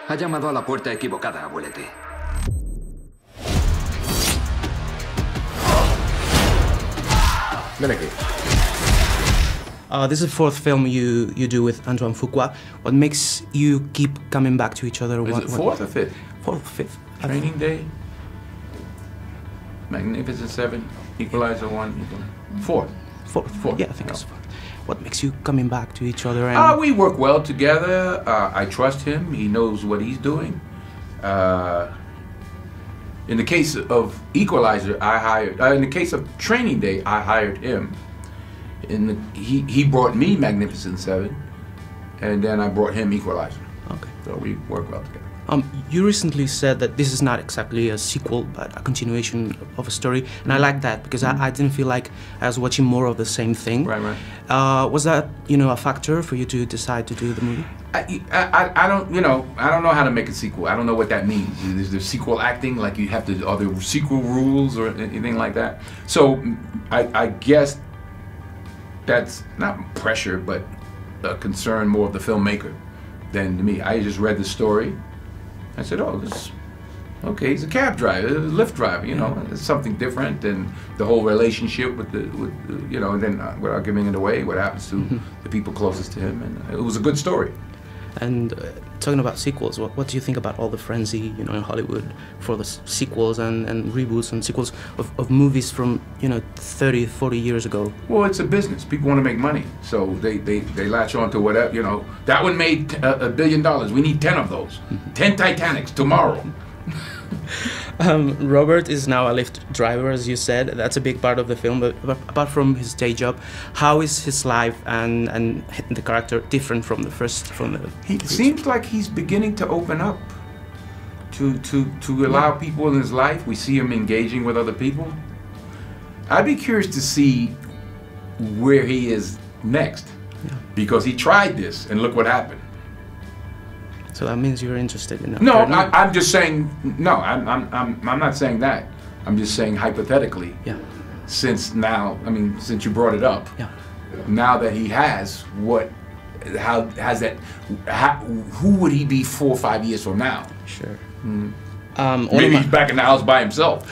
Ha llamado a la puerta equivocada, abuelete. Ven aquí. This is the fourth film you do with Antoine Fuqua. What makes you keep coming back to each other? Is it fourth or fifth? Fourth, fifth. Training Day, Magnificent Seven, Equalizer 1, fourth. Yeah, I think it's fourth. What makes you coming back to each other? And We work well together. I trust him. He knows what he's doing. In the case of Equalizer, in the case of Training Day, I hired him. He brought me Magnificent Seven, and then I brought him Equalizer. Okay. So we work well together. You recently said that this is not exactly a sequel, but a continuation of a story, and I like that because I didn't feel like I was watching more of the same thing. Right. Was that, a factor for you to decide to do the movie? I don't know how to make a sequel. I don't know what that means. Is there sequel acting? Like are there sequel rules or anything like that? So I guess that's not pressure, but a concern more of the filmmaker than to me. I just read the story. I said, oh, okay, he's a cab driver, a Lyft driver, it's something different, and the whole relationship with and then without giving it away, what happens to the people closest to him, and it was a good story. And talking about sequels, what do you think about all the frenzy, in Hollywood for the sequels and reboots and sequels of movies from, 30, 40 years ago? Well, it's a business. People want to make money, so they latch on to whatever, that one made $1 billion. We need 10 of those. 10 Titanics tomorrow. Robert is now a Lyft driver, as you said. That's a big part of the film, but apart from his day job, how is his life and the character different from the first? It seems like he's beginning to open up to allow people in his life. We see him engaging with other people. I'd be curious to see where he is next, because he tried this and look what happened. So that means you're interested in that? No, I'm just saying. No, I'm not saying that. I'm just saying hypothetically. Yeah. Since you brought it up. Yeah. Now that he has, who would he be 4 or 5 years from now? Sure. Maybe he's back in the house by himself.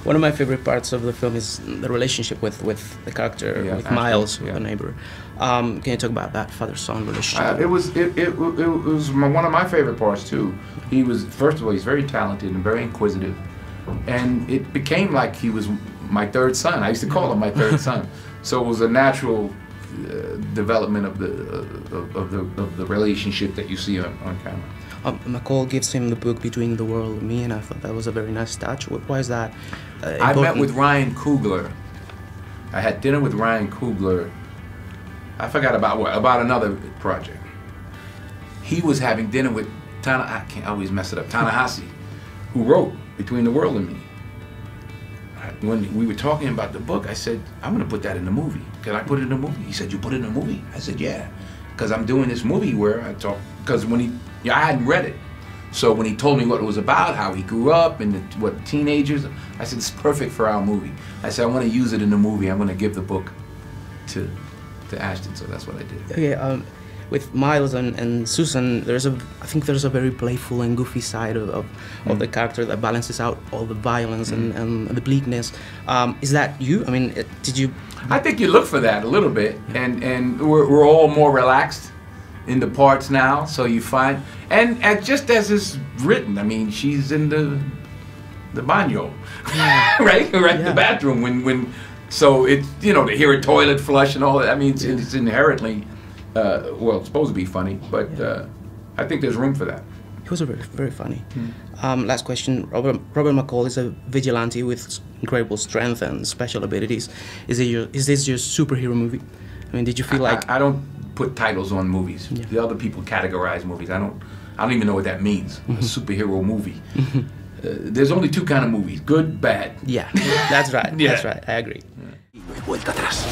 One of my favorite parts of the film is the relationship with the character, with Miles, the neighbor. Can you talk about that father-son relationship? It was one of my favorite parts too. He was, first of all, he's very talented and very inquisitive, and it became like he was my third son. I used to call him my third son. So it was a natural development of the relationship that you see on camera. McCall gives him the book Between the World and Me, and I thought that was a very nice touch. Why is that important? I met with Ryan Coogler. I had dinner with Ryan Coogler. I forgot about another project. He was having dinner with I can't always mess it up, Ta-Nehisi, who wrote Between the World and Me. When we were talking about the book, I said, I'm going to put that in the movie. Can I put it in the movie? He said, you put it in the movie? I said, yeah. Because I'm doing this movie where I talk, because I hadn't read it. So when he told me what it was about, how he grew up and what teenagers, I said, it's perfect for our movie. I said, I want to use it in the movie. I'm going to give the book to Ashton, so that's what I did. Okay, with Miles and Susan, I think there's a very playful and goofy side of the character that balances out all the violence and the bleakness. Is that you? I mean, did you? I think you look for that a little bit, and we're all more relaxed in the parts now. So you find, and just as it's written, I mean, she's in the baño, right, the bathroom when. So it's, to hear a toilet flush and all that. I mean, it's inherently, well, it's supposed to be funny, but I think there's room for that. It was very, very funny. Last question. Robert McCall is a vigilante with incredible strength and special abilities. Is this your superhero movie? I mean, did you feel like... I don't put titles on movies. Yeah. The other people categorize movies. I don't even know what that means. A superhero movie. There's only two kind of movies: good, bad. Yeah, that's right. That's right. I agree. Vuelta atrás.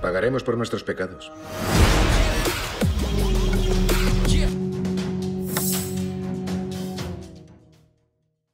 Pagaremos por nuestros pecados.